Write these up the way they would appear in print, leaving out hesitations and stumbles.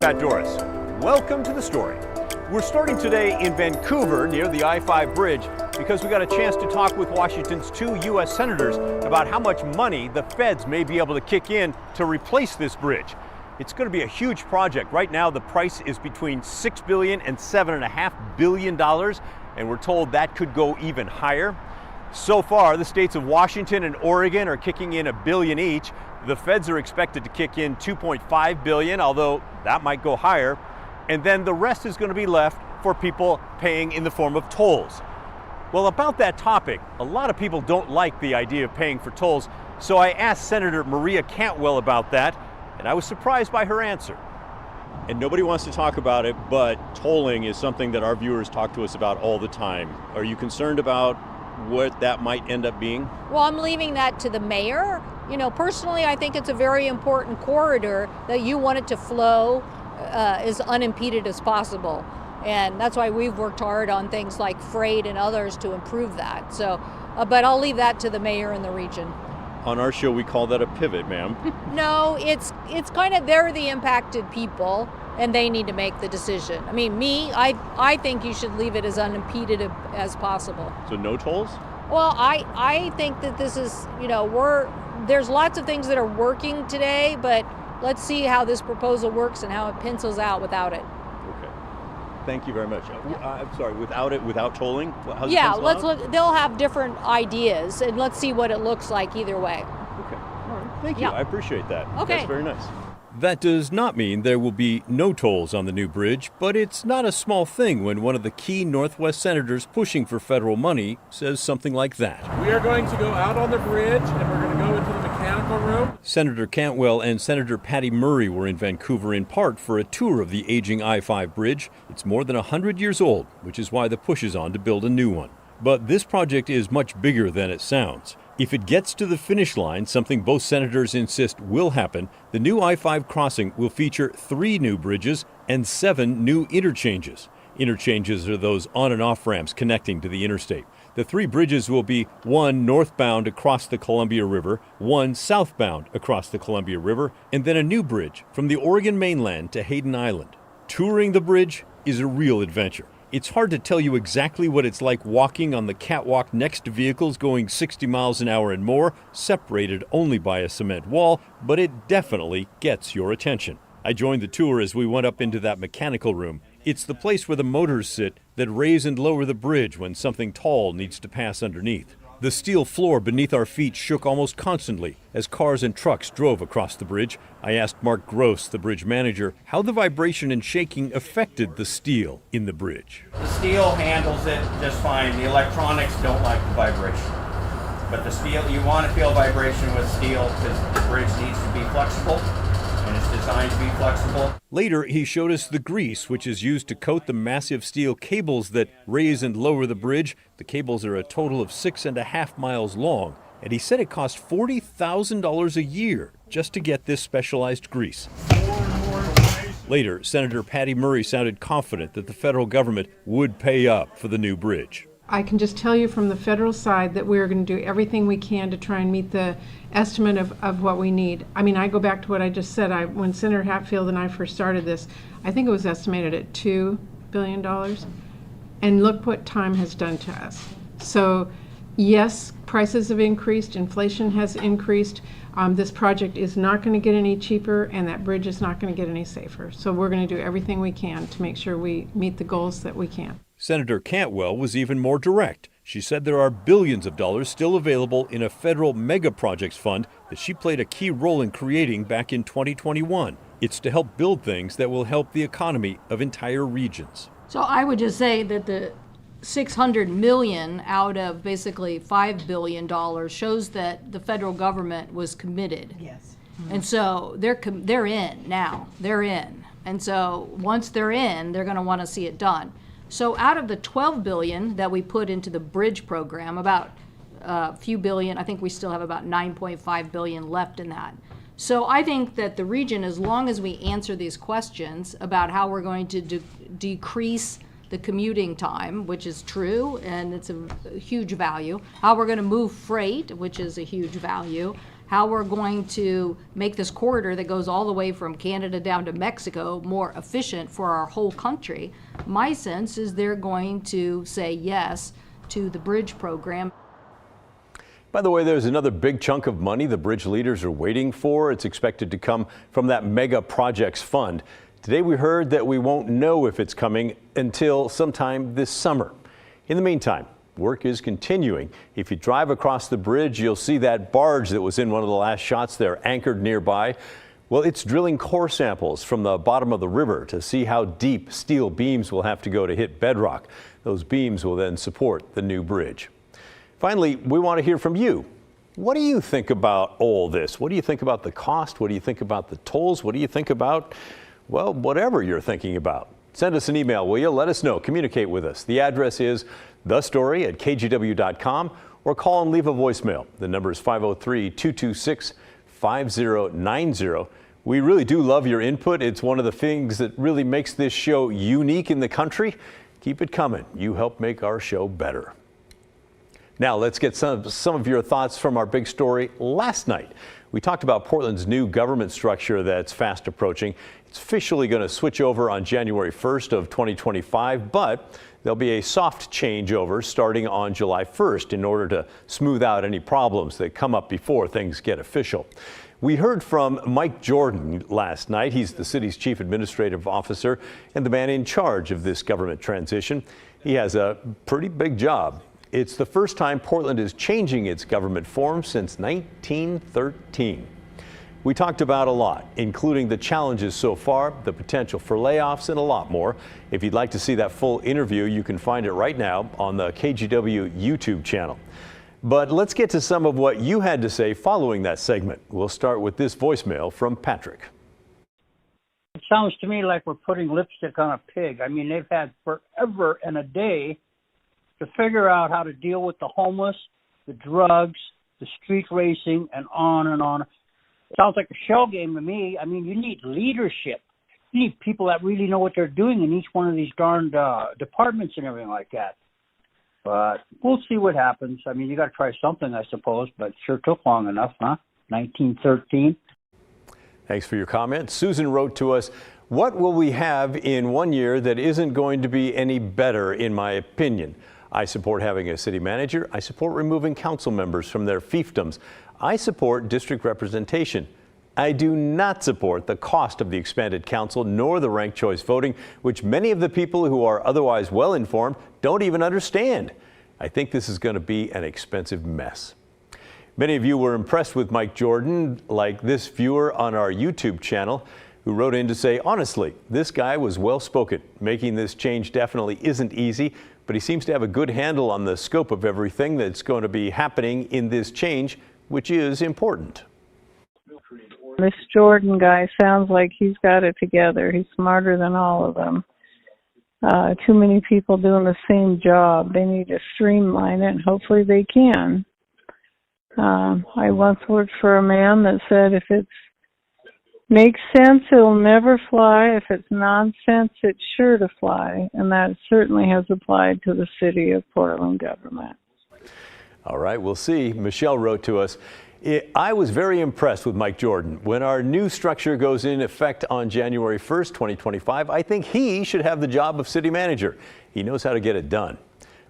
Pat Dooris. Welcome to the story. We're starting today in Vancouver near the I-5 bridge because we got a chance to talk with Washington's two U.S. senators about how much money the feds may be able to kick in to replace this bridge. It's going to be a huge project. Right now the price is between $6 billion and $7.5 billion, and we're told that could go even higher. So far, the states of Washington and Oregon are kicking in $1 billion each. The feds are expected to kick in $2.5 billion, although that might go higher. And then the rest is going to be left for people paying in the form of tolls. Well, about that topic, a lot of people don't like the idea of paying for tolls, so I asked Senator Maria Cantwell about that, and I was surprised by her answer. And nobody wants to talk about it, but tolling is something that our viewers talk to us about all the time. Are you concerned about what that might end up being? Well, I'm leaving that to the mayor. You know, personally, I think it's a very important corridor that you want it to flow as unimpeded as possible. And that's why we've worked hard on things like freight and others to improve that. So, but I'll leave that to the mayor and the region. On our show, we call that a pivot, ma'am. No, it's kind of, they're the impacted people and they need to make the decision. I mean, I think you should leave it as unimpeded as possible. So no tolls? Well, I think that this is, there's lots of things that are working today, but let's see how this proposal works and how it pencils out without it. Okay. Thank you very much. I'm sorry, without tolling? How's yeah, let's look. They'll have different ideas, and let's see what it looks like either way. Okay. All right. Thank you. Yeah. I appreciate that. Okay. That's very nice. That does not mean there will be no tolls on the new bridge, but it's not a small thing when one of the key Northwest senators pushing for federal money says something like that. We are going to go out on the bridge and we're going to go into the mechanical room. Senator Cantwell and Senator Patty Murray were in Vancouver in part for a tour of the aging I-5 bridge. It's more than 100 years old, which is why the push is on to build a new one. But this project is much bigger than it sounds. If it gets to the finish line, something both senators insist will happen, the new I-5 crossing will feature 3 new bridges and 7 new interchanges. Interchanges are those on and off ramps connecting to the interstate. The 3 bridges will be one northbound across the Columbia River, one southbound across the Columbia River, and then a new bridge from the Oregon mainland to Hayden Island. Touring the bridge is a real adventure. It's hard to tell you exactly what it's like walking on the catwalk next to vehicles going 60 miles an hour and more, separated only by a cement wall, but it definitely gets your attention. I joined the tour as we went up into that mechanical room. It's the place where the motors sit that raise and lower the bridge when something tall needs to pass underneath. The steel floor beneath our feet shook almost constantly as cars and trucks drove across the bridge. I asked Mark Gross, the bridge manager, how the vibration and shaking affected the steel in the bridge. The steel handles it just fine. The electronics don't like the vibration. But the steel, you want to feel vibration with steel because the bridge needs to be flexible. And it's designed to be flexible. Later, he showed us the grease, which is used to coat the massive steel cables that raise and lower the bridge. The cables are a total of 6.5 miles long, and he said it cost $40,000 a year just to get this specialized grease. Later, Senator Patty Murray sounded confident that the federal government would pay up for the new bridge. I can just tell you from the federal side that we're going to do everything we can to try and meet the estimate of what we need. I mean, I go back to what I just said. When Senator Hatfield and I first started this, I think it was estimated at $2 billion. And look what time has done to us. So, yes, prices have increased, inflation has increased. This project is not going to get any cheaper, and that bridge is not going to get any safer. So we're going to do everything we can to make sure we meet the goals that we can. Senator Cantwell was even more direct. She said there are billions of dollars still available in a federal mega projects fund that she played a key role in creating back in 2021. It's to help build things that will help the economy of entire regions. So I would just say that the $600 million out of basically $5 billion shows that the federal government was committed. Yes. And so they're in now. They're in. And so once they're in, they're going to want to see it done. So out of the $12 billion that we put into the bridge program, about a few billion, I think we still have about $9.5 billion left in that. So I think that the region, as long as we answer these questions about how we're going to decrease the commuting time, which is true, and it's a huge value. How we're going to move freight, which is a huge value. How we're going to make this corridor that goes all the way from Canada down to Mexico more efficient for our whole country. My sense is they're going to say yes to the bridge program. By the way, there's another big chunk of money the bridge leaders are waiting for. It's expected to come from that mega projects fund. Today we heard that we won't know if it's coming until sometime this summer. In the meantime, work is continuing. If you drive across the bridge, you'll see that barge that was in one of the last shots there anchored nearby. Well, it's drilling core samples from the bottom of the river to see how deep steel beams will have to go to hit bedrock. Those beams will then support the new bridge. Finally, we want to hear from you. What do you think about all this? What do you think about the cost? What do you think about the tolls? What do you think about, well, whatever you're thinking about? Send us an email, will you? Let us know. Communicate with us. The address is thestory@kgw.com, or call and leave a voicemail. The number is 503-226-5090. We really do love your input. It's one of the things that really makes this show unique in the country. Keep it coming. You help make our show better. Now let's get some of your thoughts from our big story last night. We talked about Portland's new government structure that's fast approaching. It's officially going to switch over on January 1st of 2025, but there'll be a soft changeover starting on July 1st in order to smooth out any problems that come up before things get official. We heard from Mike Jordan last night. He's the city's chief administrative officer and the man in charge of this government transition. He has a pretty big job. It's the first time Portland is changing its government form since 1913. We talked about a lot, including the challenges so far, the potential for layoffs, and a lot more. If you'd like to see that full interview, you can find it right now on the KGW YouTube channel. But let's get to some of what you had to say following that segment. We'll start with this voicemail from Patrick. It sounds to me like we're putting lipstick on a pig. I mean, they've had forever and a day to figure out how to deal with the homeless, the drugs, the street racing, and on and on. It sounds like a shell game to me. I mean, you need leadership. You need people that really know what they're doing in each one of these darned departments and everything like that. But we'll see what happens. I mean, you got to try something, I suppose, but it sure took long enough, huh? 1913. Thanks for your comment. Susan wrote to us, "What will we have in 1 year that isn't going to be any better, in my opinion? I support having a city manager. I support removing council members from their fiefdoms. I support district representation. I do not support the cost of the expanded council nor the ranked choice voting, which many of the people who are otherwise well informed don't even understand. I think this is going to be an expensive mess." Many of you were impressed with Mike Jordan, like this viewer on our YouTube channel, who wrote in to say, "Honestly, this guy was well spoken. Making this change definitely isn't easy, but he seems to have a good handle on the scope of everything that's going to be happening in this change, which is important." This Jordan guy sounds like he's got it together. He's smarter than all of them. Too many people doing the same job. They need to streamline it, and hopefully they can. I once worked for a man that said if it makes sense, it'll never fly. If it's nonsense, it's sure to fly. And that certainly has applied to the city of Portland government. All right, we'll see. Michelle wrote to us, "I was very impressed with Mike Jordan. When our new structure goes in effect on January 1st, 2025, I think he should have the job of city manager. He knows how to get it done."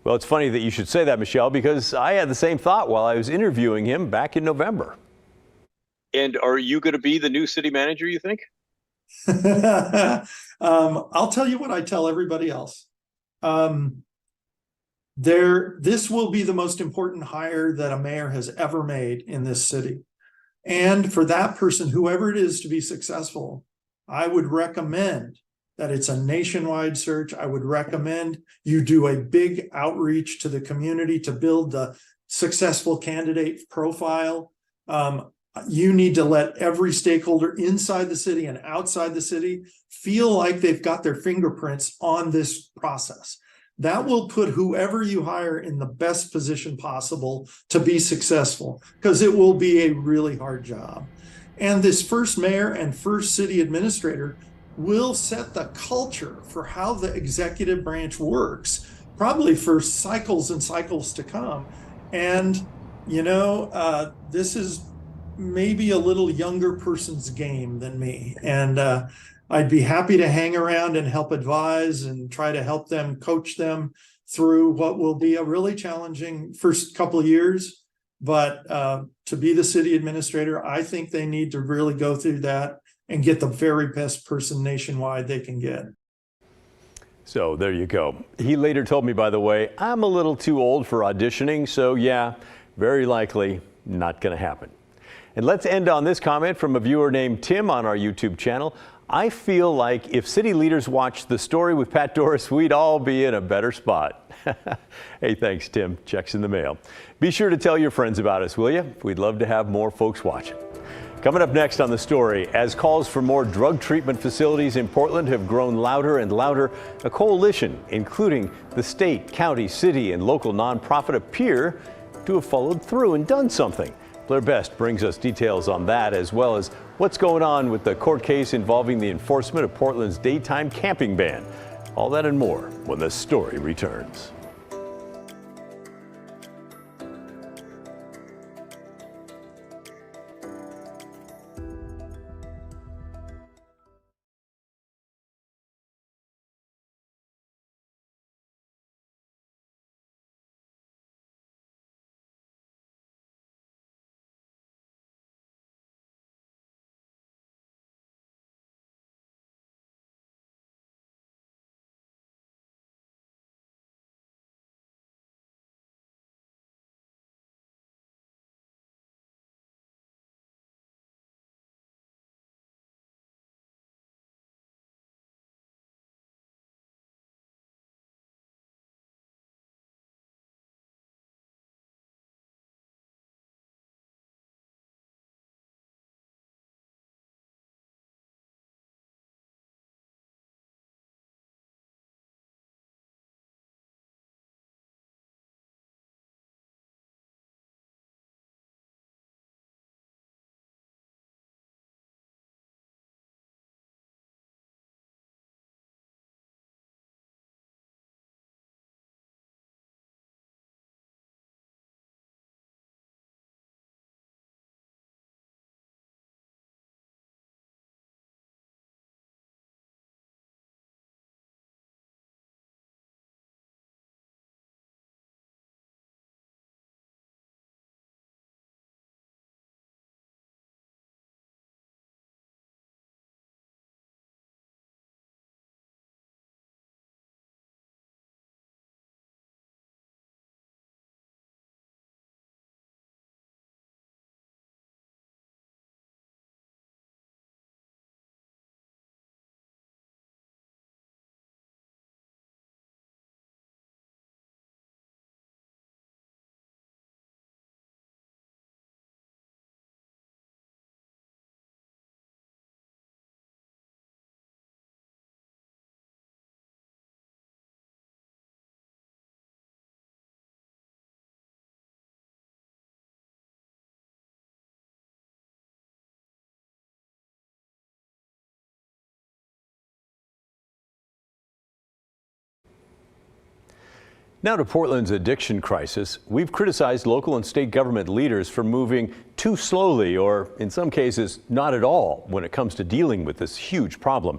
Well, it's funny that you should say that, Michelle, because I had the same thought while I was interviewing him back in November. And are you going to be the new city manager, you think? I'll tell you what I tell everybody else. This will be the most important hire that a mayor has ever made in this city. And for that person, whoever it is, to be successful, I would recommend that it's a nationwide search. I would recommend you do a big outreach to the community to build the successful candidate profile. You need to let every stakeholder inside the city and outside the city feel like they've got their fingerprints on this process. That will put whoever you hire in the best position possible to be successful, because it will be a really hard job. And this first mayor and first city administrator will set the culture for how the executive branch works, probably for cycles and cycles to come. And, this is maybe a little younger person's game than me. And I'd be happy to hang around and help advise and try to help them, coach them through what will be a really challenging first couple of years. But to be the city administrator, I think they need to really go through that and get the very best person nationwide they can get. So there you go. He later told me, by the way, I'm a little too old for auditioning, so yeah, very likely not going to happen. And let's end on this comment from a viewer named Tim on our YouTube channel. I feel like if city leaders watched The Story with Pat Dooris, we'd all be in a better spot. Hey, thanks, Tim. Check's in the mail. Be sure to tell your friends about us, will you? We'd love to have more folks watching. Coming up next on The Story, as calls for more drug treatment facilities in Portland have grown louder and louder, a coalition, including the state, county, city, and local nonprofit, appear to have followed through and done something. Blair Best brings us details on that, as well as what's going on with the court case involving the enforcement of Portland's daytime camping ban. All that and more when The Story returns. Now to Portland's addiction crisis. We've criticized local and state government leaders for moving too slowly, or in some cases, not at all, when it comes to dealing with this huge problem.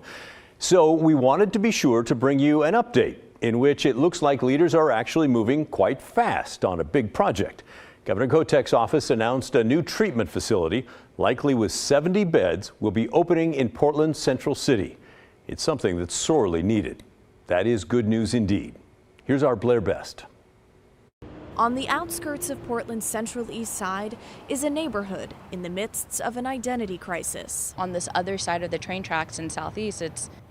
So we wanted to be sure to bring you an update in which it looks like leaders are actually moving quite fast on a big project. Governor Kotek's office announced a new treatment facility, likely with 70 beds, will be opening in Portland's Central City. It's something that's sorely needed. That is good news indeed. Here's our Blair Best. On the outskirts of Portland's Central East Side is a neighborhood in the midst of an identity crisis. On this other side of the train tracks in Southeast,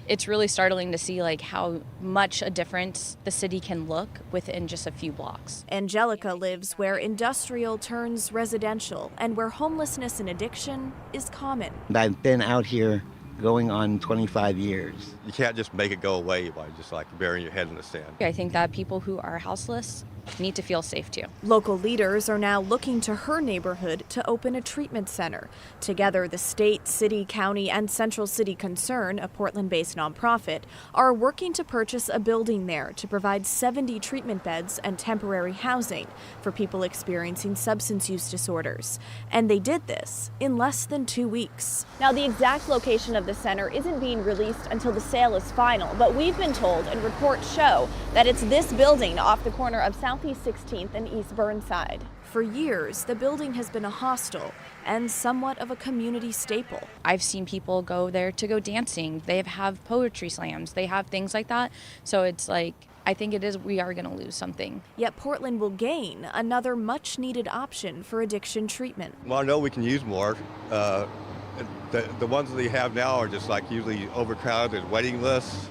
it's really startling to see how much a difference the city can look within just a few blocks. Angelica lives where industrial turns residential and where homelessness and addiction is common. I've been out here going on 25 years. You can't just make it go away by just burying your head in the sand. I think that people who are houseless need to feel safe too. Local leaders are now looking to her neighborhood to open a treatment center. Together, the state, city, county, and Central City Concern, a Portland-based nonprofit, are working to purchase a building there to provide 70 treatment beds and temporary housing for people experiencing substance use disorders. And they did this in less than 2 weeks. Now, the exact location of the center isn't being released until the sale is final, but we've been told, and reports show, that it's this building off the corner of Southeast 16th and East Burnside. For years, the building has been a hostel and somewhat of a community staple. I've seen people go there to go dancing. They have poetry slams. They have things like that. So it's like, I think we are going to lose something. Yet Portland will gain another much-needed option for addiction treatment. Well, I know we can use more. The ones that they have now are just like usually overcrowded waiting lists.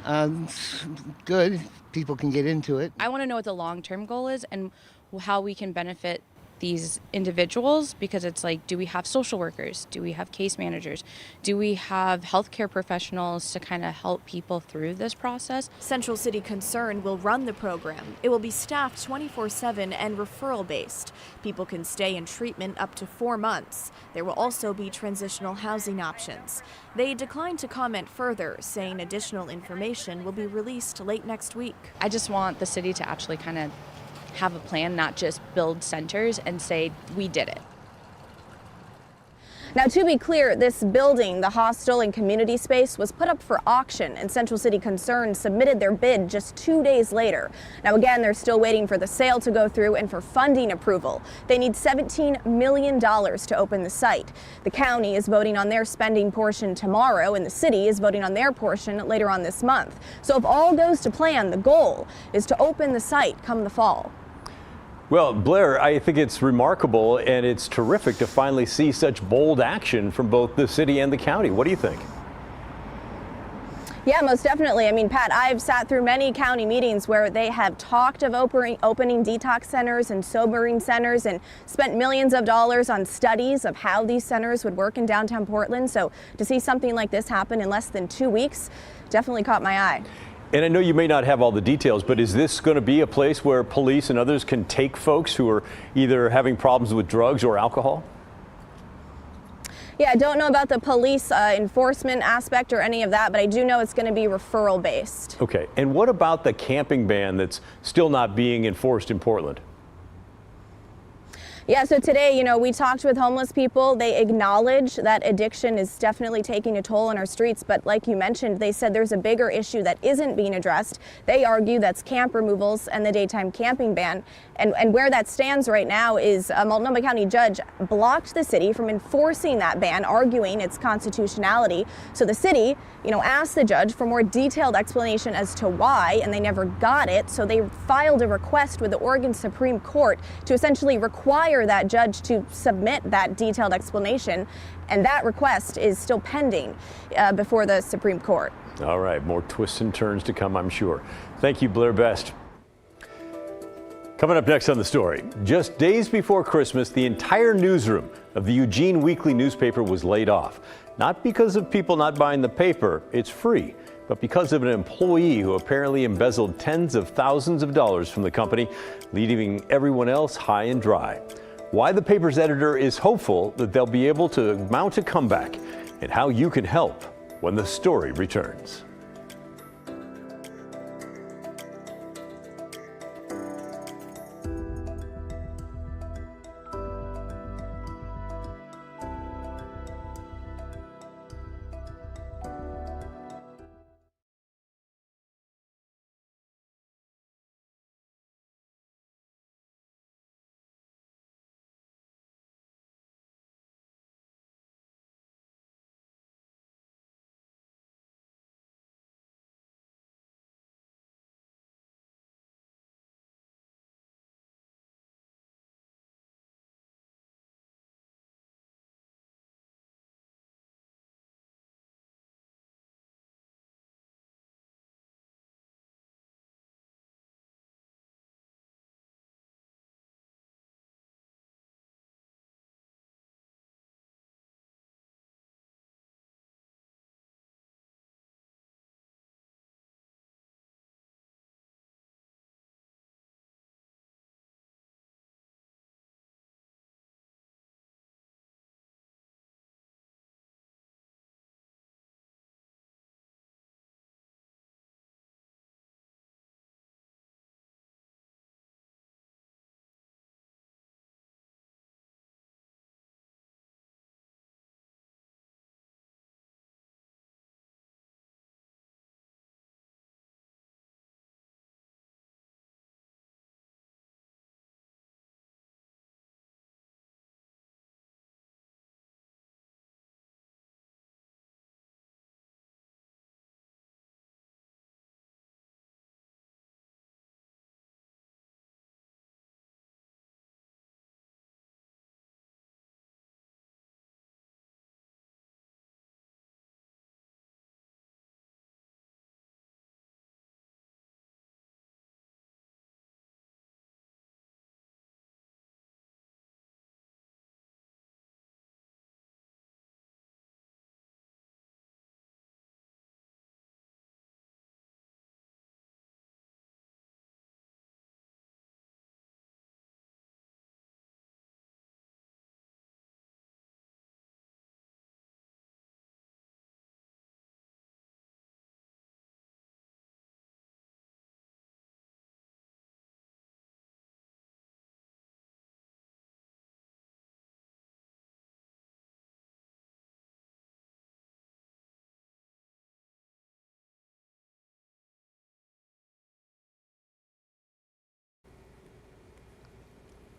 Good. People can get into it. I want to know what the long-term goal is and how we can benefit these individuals, because it's like, do we have social workers? Do we have case managers? Do we have healthcare professionals to kind of help people through this process? Central City Concern will run the program. It will be staffed 24/7 and referral-based. People can stay in treatment up to 4 months. There will also be transitional housing options. They declined to comment further, saying additional information will be released late next week. I just want the city to actually kind of have a plan, not just build centers and say, we did it. Now, to be clear, this building, the hostel and community space, was put up for auction, and Central City Concern submitted their bid just 2 days later. Now, again, they're still waiting for the sale to go through and for funding approval. They need $17 million to open the site. The county is voting on their spending portion tomorrow, and the city is voting on their portion later on this month. So if all goes to plan, the goal is to open the site come the fall. Well, Blair, I think it's remarkable and it's terrific to finally see such bold action from both the city and the county. What do you think? Yeah, most definitely. I mean, Pat, I've sat through many county meetings where they have talked of opening detox centers and sobering centers and spent millions of dollars on studies of how these centers would work in downtown Portland. So to see something like this happen in less than 2 weeks definitely caught my eye. And I know you may not have all the details, but is this going to be a place where police and others can take folks who are either having problems with drugs or alcohol? Yeah, I don't know about the police enforcement aspect or any of that, but I do know it's going to be referral based. Okay. And what about the camping ban that's still not being enforced in Portland? Yeah, so today, we talked with homeless people. They acknowledge that addiction is definitely taking a toll on our streets. But like you mentioned, they said there's a bigger issue that isn't being addressed. They argue that's camp removals and the daytime camping ban. And where that stands right now is a Multnomah County judge blocked the city from enforcing that ban, arguing its constitutionality. So the city, asked the judge for more detailed explanation as to why, and they never got it. So they filed a request with the Oregon Supreme Court to essentially require that judge to submit that detailed explanation. And that request is still pending before the Supreme Court. All right, more twists and turns to come, I'm sure. Thank you, Blair Best. Coming up next on The Story, just days before Christmas, the entire newsroom of the Eugene Weekly newspaper was laid off. Not because of people not buying the paper, it's free, but because of an employee who apparently embezzled tens of thousands of dollars from the company, leaving everyone else high and dry. Why the paper's editor is hopeful that they'll be able to mount a comeback, and how you can help when The Story returns.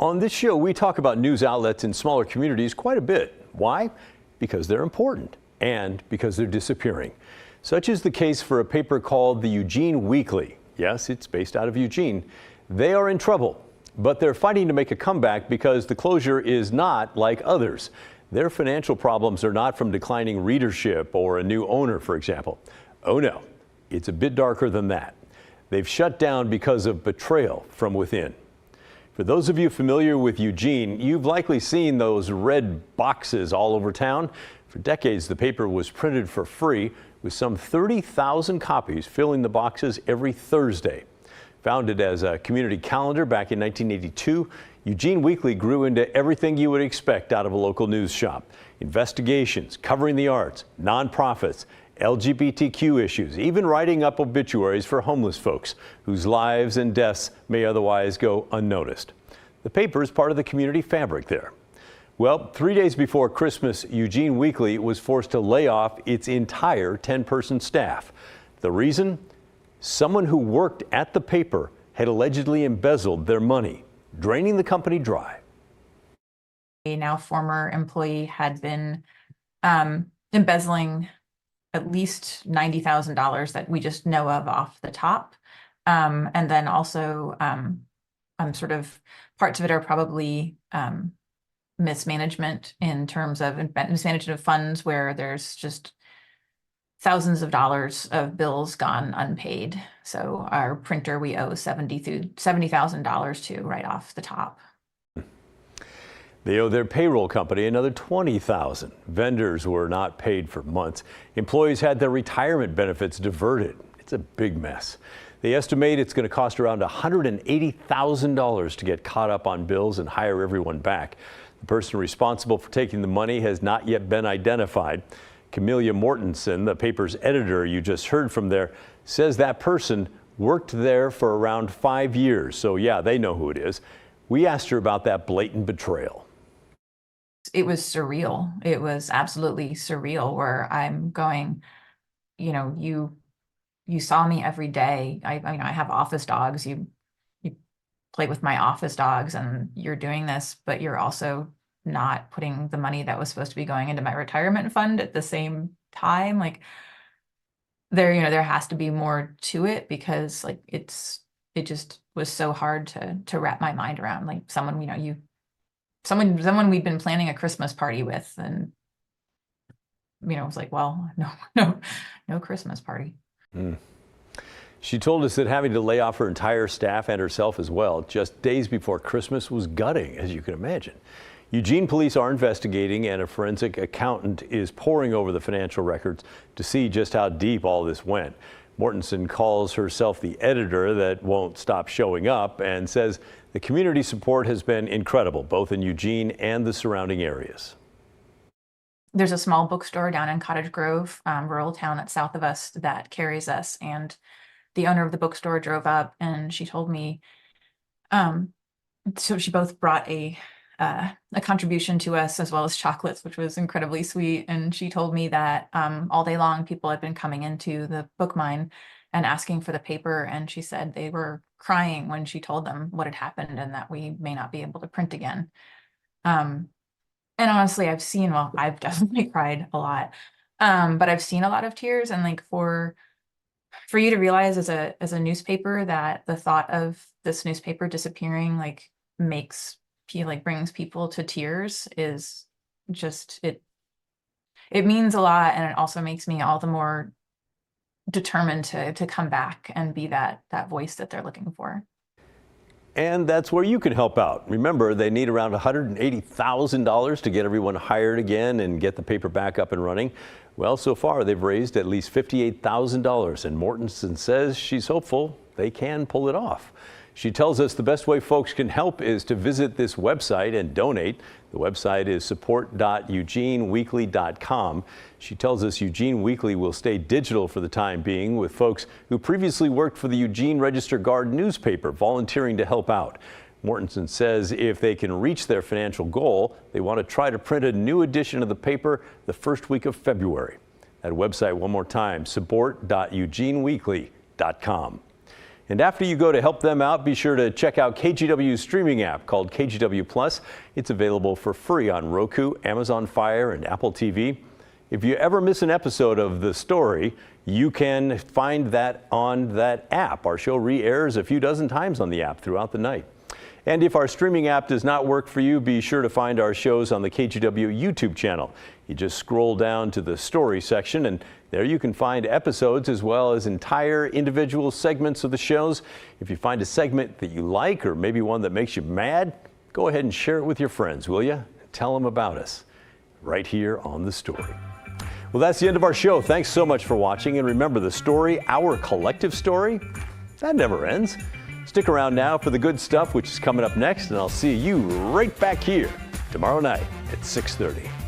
On this show, we talk about news outlets in smaller communities quite a bit. Why? Because they're important and because they're disappearing. Such is the case for a paper called the Eugene Weekly. Yes, it's based out of Eugene. They are in trouble, but they're fighting to make a comeback because the closure is not like others. Their financial problems are not from declining readership or a new owner, for example. Oh no, it's a bit darker than that. They've shut down because of betrayal from within. For those of you familiar with Eugene, you've likely seen those red boxes all over town. For decades, the paper was printed for free, with some 30,000 copies filling the boxes every Thursday. Founded as a community calendar back in 1982, Eugene Weekly grew into everything you would expect out of a local news shop. Investigations, covering the arts, nonprofits, LGBTQ issues, even writing up obituaries for homeless folks whose lives and deaths may otherwise go unnoticed. The paper is part of the community fabric there. Well, 3 days before Christmas, Eugene Weekly was forced to lay off its entire 10-person staff. The reason? Someone who worked at the paper had allegedly embezzled their money, draining the company dry. A now former employee had been embezzling at least $90,000 that we just know of off the top. And then also sort of parts of it are probably mismanagement in terms of mismanagement of funds where there's just thousands of dollars of bills gone unpaid. So our printer we owe $70,000 to right off the top. They owe their payroll company another $20,000. Vendors were not paid for months. Employees had their retirement benefits diverted. It's a big mess. They estimate it's going to cost around $180,000 to get caught up on bills and hire everyone back. The person responsible for taking the money has not yet been identified. Camelia Mortensen, the paper's editor you just heard from there, says that person worked there for around 5 years. So yeah, they know who it is. We asked her about that blatant betrayal. It was surreal. It was absolutely surreal where I'm going, you know, you saw me every day. I have office dogs. You play with my office dogs and you're doing this, but you're also not putting the money that was supposed to be going into my retirement fund at the same time. Like there has to be more to it because like it just was so hard to wrap my mind around. Like someone we'd been planning a Christmas party with and it was like, well, no Christmas party. She told us that having to lay off her entire staff and herself as well just days before Christmas was gutting, as you can imagine. Eugene police are investigating and a forensic accountant is poring over the financial records to see just how deep all this went. Mortensen calls herself the editor that won't stop showing up and says the community support has been incredible, both in Eugene and the surrounding areas. There's a small bookstore down in Cottage Grove, rural town that's south of us that carries us. And the owner of the bookstore drove up and she told me, so she both brought a contribution to us as well as chocolates, which was incredibly sweet. And she told me that all day long people had been coming into the book mine and asking for the paper. And she said they were crying when she told them what had happened and that we may not be able to print again. And honestly, I've definitely cried a lot, but I've seen a lot of tears. And like for you to realize as a newspaper that the thought of this newspaper disappearing like brings people to tears is just it means a lot, and it also makes me all the more determined to come back and be that voice that they're looking for. And that's where you can help out. Remember, they need around $180,000 to get everyone hired again and get the paper back up and running. Well, so far they've raised at least $58,000, and Mortensen says she's hopeful they can pull it off. She tells us the best way folks can help is to visit this website and donate. The website is support.eugeneweekly.com. She tells us Eugene Weekly will stay digital for the time being, with folks who previously worked for the Eugene Register-Guard newspaper volunteering to help out. Mortensen says if they can reach their financial goal, they want to try to print a new edition of the paper the first week of February. That website, one more time, support.eugeneweekly.com. And after you go to help them out, be sure to check out KGW's streaming app called KGW Plus. It's available for free on Roku, Amazon Fire, and Apple TV. If you ever miss an episode of The Story, you can find that on that app. Our show re-airs a few dozen times on the app throughout the night. And if our streaming app does not work for you, be sure to find our shows on the KGW YouTube channel. You just scroll down to the Story section, and there you can find episodes as well as entire individual segments of the shows. If you find a segment that you like, or maybe one that makes you mad, go ahead and share it with your friends, will you? Tell them about us right here on The Story. Well, that's the end of our show. Thanks so much for watching. And remember, the story, our collective story, that never ends. Stick around now for the good stuff, which is coming up next, and I'll see you right back here tomorrow night at 6:30.